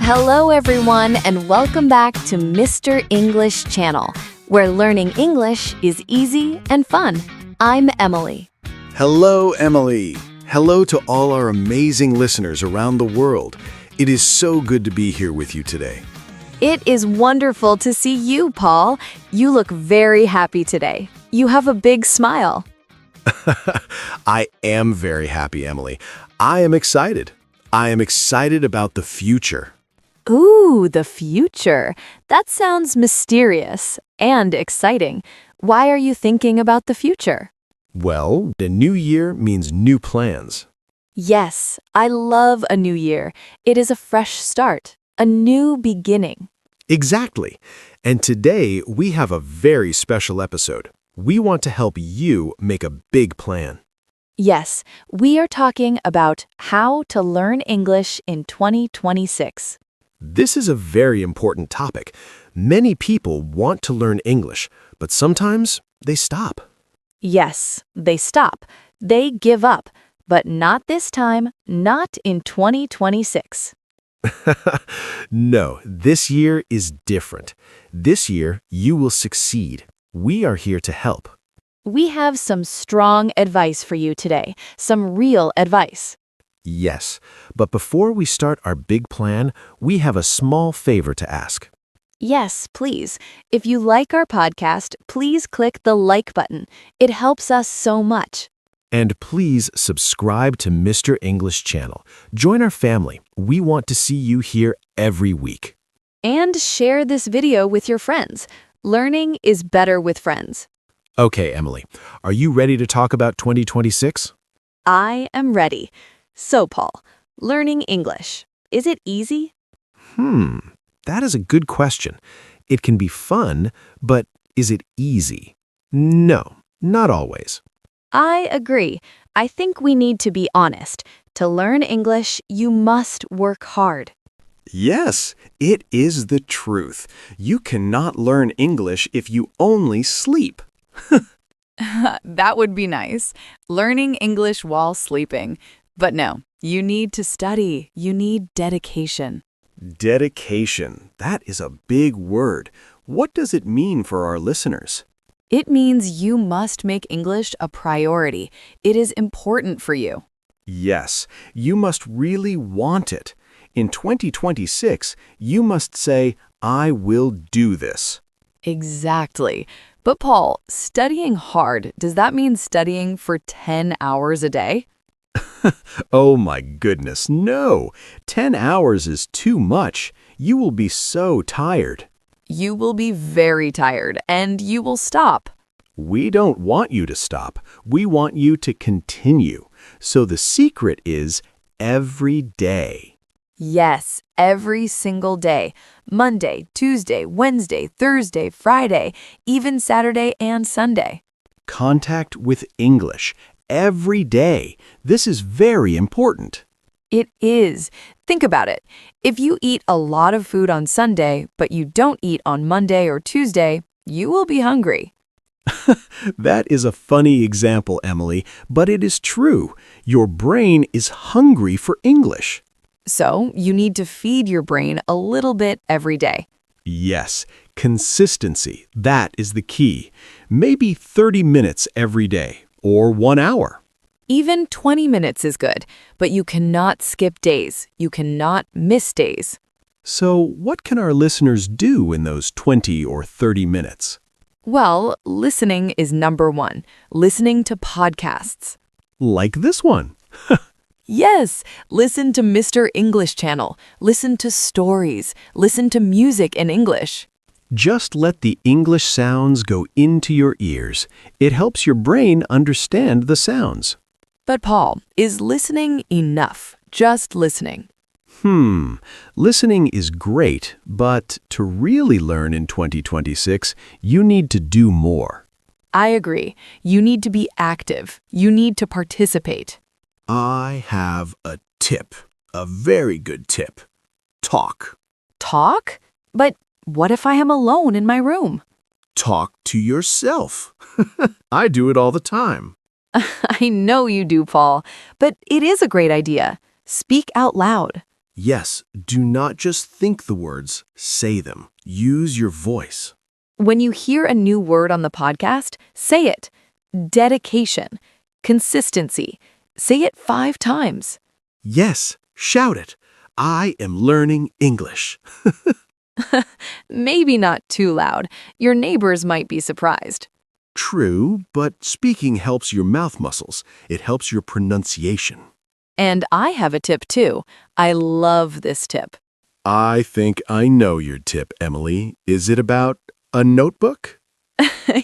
Hello, everyone, and welcome back to Mr. English Channel, where learning English is easy and fun. I'm Emily. Hello, Emily. Hello to all our amazing listeners around the world. It is so good to be here with you today. It is wonderful to see you, Paul. You look very happy today. You have a big smile. I am very happy, Emily. I am excited. I am excited about the future. Ooh, the future. That sounds mysterious and exciting. Why are you thinking about the future? Well, a new year means new plans. Yes, I love a new year. It is a fresh start, a new beginning. Exactly. And today we have a very special episode. We want to help you make a big plan. Yes, we are talking about how to learn English in 2026. This is a very important topic. Many people want to learn English, but sometimes they stop. Yes, they stop. They give up. But not this time, not in 2026. No, this year is different. This year, you will succeed. We are here to help. We have some strong advice for you today, some real advice. Yes, but before we start our big plan, we have a small favor to ask. Yes, please. If you like our podcast, please click the like button. It helps us so much. And please subscribe to Mr. English Channel. Join our family. We want to see you here every week. And share this video with your friends. Learning is better with friends. Okay, Emily, are you ready to talk about 2026? I am ready. So, Paul, learning English, is it easy? That is a good question. It can be fun, but is it easy? No, not always. I agree. I think we need to be honest. To learn English, you must work hard. Yes, it is the truth. You cannot learn English if you only sleep. That would be nice. Learning English while sleeping. But no, you need to study. You need dedication. Dedication. That is a big word. What does it mean for our listeners? It means you must make English a priority. It is important for you. Yes, you must really want it. In 2026, you must say, I will do this. Exactly. But Paul, studying hard, does that mean studying for 10 hours a day? Oh my goodness, no. 10 hours is too much. You will be so tired. You will be very tired and you will stop. We don't want you to stop. We want you to continue. So the secret is every day. Yes, every single day. Monday, Tuesday, Wednesday, Thursday, Friday, even Saturday and Sunday. Contact with English every day. This is very important. It is. Think about it. If you eat a lot of food on Sunday, but you don't eat on Monday or Tuesday, you will be hungry. That is a funny example, Emily, but it is true. Your brain is hungry for English. So you need to feed your brain a little bit every day. Yes, consistency. That is the key. Maybe 30 minutes every day or 1 hour. Even 20 minutes is good, but you cannot skip days. You cannot miss days. So what can our listeners do in those 20 or 30 minutes? Well, listening is number one. Listening to podcasts. Like this one. Yes, listen to Mr. English Channel. Listen to stories. Listen to music in English. Just let the English sounds go into your ears. It helps your brain understand the sounds. But Paul, is listening enough? Just listening. Listening is great, but to really learn in 2026, you need to do more. I agree. You need to be active. You need to participate. I have a tip, a very good tip. Talk. Talk? But what if I am alone in my room? Talk to yourself. I do it all the time. I know you do, Paul, but it is a great idea. Speak out loud. Yes, do not just think the words, say them. Use your voice. When you hear a new word on the podcast, say it. Dedication, consistency. Say it 5 times. Yes, shout it. I am learning English. Maybe not too loud. Your neighbors might be surprised. True, but speaking helps your mouth muscles. It helps your pronunciation. And I have a tip too. I love this tip. I think I know your tip, Emily. Is it about a notebook?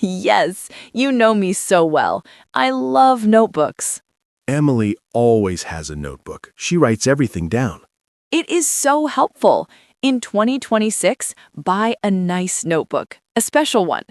Yes, you know me so well. I love notebooks. Emily always has a notebook. She writes everything down. It is so helpful. In 2026, buy a nice notebook, a special one.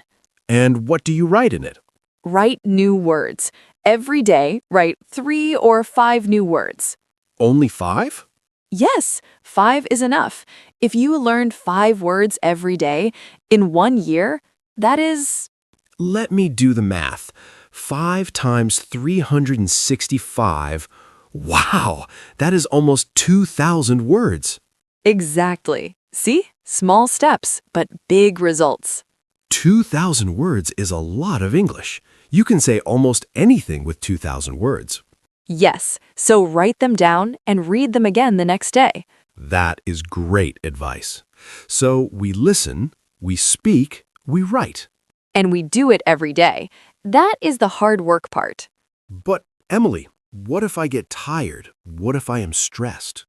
And what do you write in it? Write new words. Every day, write 3 or 5 new words. Only 5? Yes, 5 is enough. If you learned 5 words every day in 1 year, that is... Let me do the math. 5 times 365. Wow, that is almost 2,000 words. Exactly. See? Small steps, but big results. 2,000 words is a lot of English. You can say almost anything with 2,000 words. Yes, so write them down and read them again the next day. That is great advice. So we listen, we speak, we write. And we do it every day. That is the hard work part. But, Emily, what if I get tired? What if I am stressed?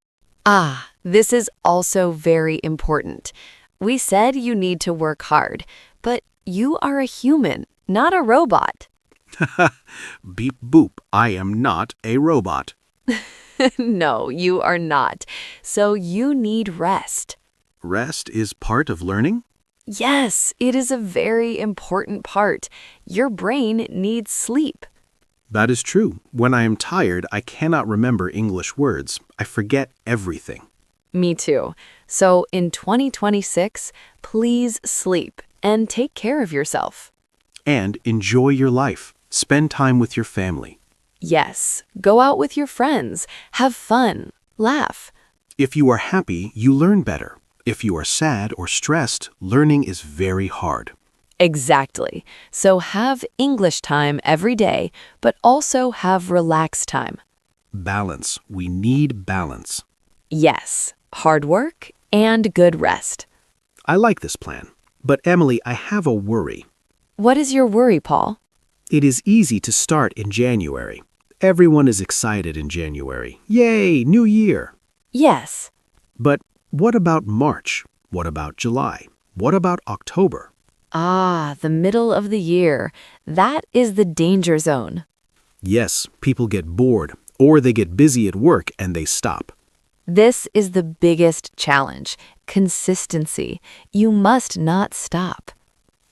Ah, this is also very important. We said you need to work hard, but you are a human, not a robot. Beep boop, I am not a robot. No, you are not. So you need rest. Rest is part of learning? Yes, it is a very important part. Your brain needs sleep. That is true. When I am tired, I cannot remember English words. I forget everything. Me too. So in 2026, please sleep and take care of yourself. And enjoy your life. Spend time with your family. Yes, go out with your friends, have fun, laugh. If you are happy, you learn better. If you are sad or stressed, learning is very hard. Exactly. So have English time every day, but also have relaxed time. Balance. We need balance. Yes, hard work and good rest. I like this plan. But Emily, I have a worry. What is your worry, Paul? It is easy to start in January. Everyone is excited in January. Yay, New Year! Yes. But what about March? What about July? What about October? Ah, the middle of the year. That is the danger zone. Yes, people get bored, or they get busy at work and they stop. This is the biggest challenge. Consistency. You must not stop.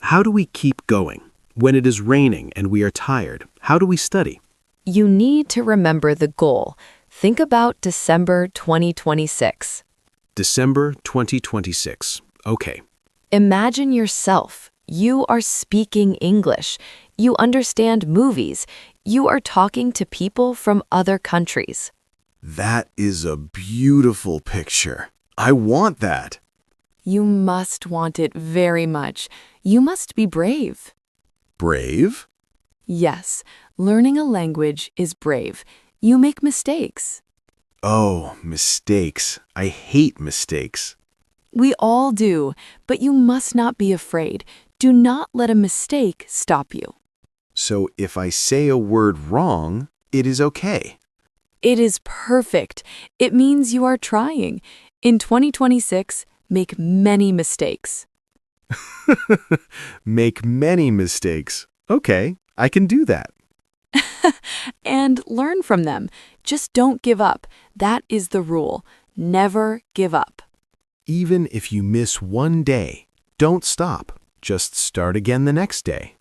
How do we keep going? When it is raining and we are tired, how do we study? You need to remember the goal. Think about December 2026. December 2026. Okay. Imagine yourself. You are speaking English. You understand movies. You are talking to people from other countries. That is a beautiful picture. I want that. You must want it very much. You must be brave. Brave? Yes, learning a language is brave. You make mistakes. Oh, mistakes. I hate mistakes. We all do, but you must not be afraid. Do not let a mistake stop you. So if I say a word wrong, it is okay. It is perfect. It means you are trying. In 2026, make many mistakes. Make many mistakes. Okay, I can do that. And learn from them. Just don't give up. That is the rule. Never give up. Even if you miss one day, don't stop. Just start again the next day.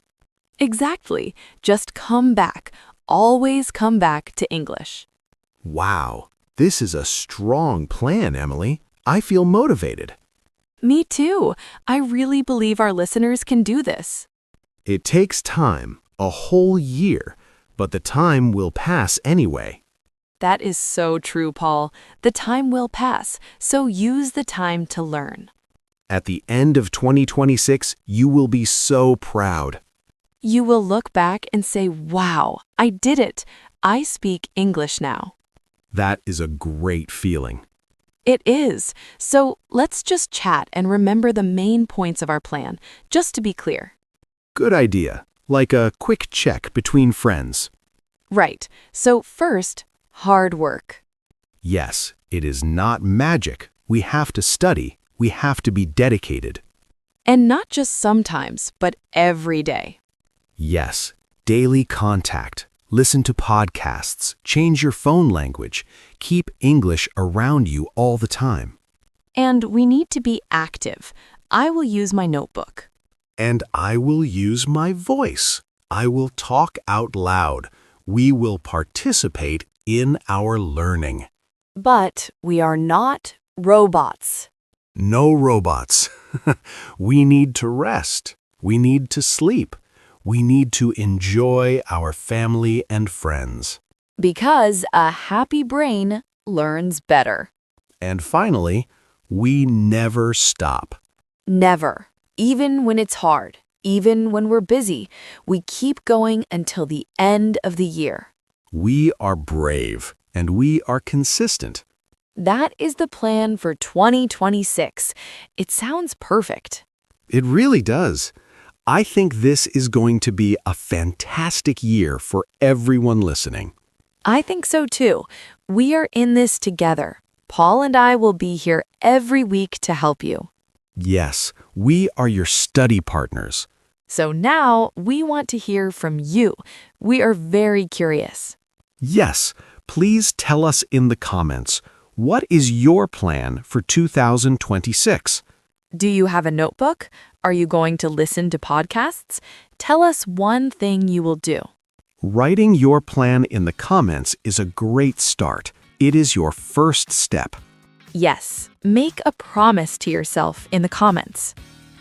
Exactly. Just come back. Always come back to English. Wow, this is a strong plan, Emily. I feel motivated. Me too. I really believe our listeners can do this. It takes time, a whole year, but the time will pass anyway. That is so true, Paul. The time will pass, so use the time to learn. At the end of 2026, you will be so proud. You will look back and say, wow, I did it. I speak English now. That is a great feeling. It is. So let's just chat and remember the main points of our plan, just to be clear. Good idea. Like a quick check between friends. Right. So first, hard work. Yes, it is not magic. We have to study. We have to be dedicated. And not just sometimes, but every day. Yes, daily contact. Listen to podcasts. Change your phone language. Keep English around you all the time. And we need to be active. I will use my notebook. And I will use my voice. I will talk out loud. We will participate in our learning. But we are not robots. No robots. We need to rest. We need to sleep. We need to enjoy our family and friends. Because a happy brain learns better. And finally, we never stop. Never. Even when it's hard, even when we're busy, we keep going until the end of the year. We are brave and we are consistent. That is the plan for 2026. It sounds perfect. It really does. I think this is going to be a fantastic year for everyone listening. I think so too. We are in this together. Paul and I will be here every week to help you. Yes, we are your study partners. So now we want to hear from you. We are very curious. Yes, please tell us in the comments, what is your plan for 2026? Do you have a notebook? Are you going to listen to podcasts? Tell us one thing you will do. Writing your plan in the comments is a great start. It is your first step. Yes, make a promise to yourself in the comments.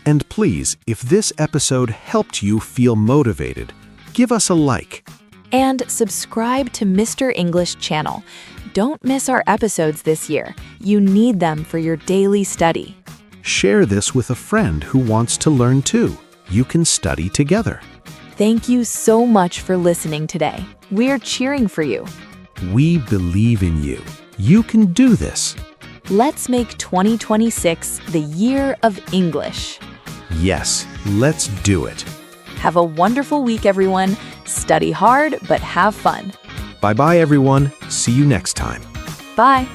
And please, if this episode helped you feel motivated, give us a like. And subscribe to Mr. English channel. Don't miss our episodes this year. You need them for your daily study. Share this with a friend who wants to learn too. You can study together. Thank you so much for listening today. We're cheering for you. We believe in you. You can do this. Let's make 2026 the year of English. Yes, let's do it. Have a wonderful week, everyone. Study hard, but have fun. Bye-bye, everyone. See you next time. Bye.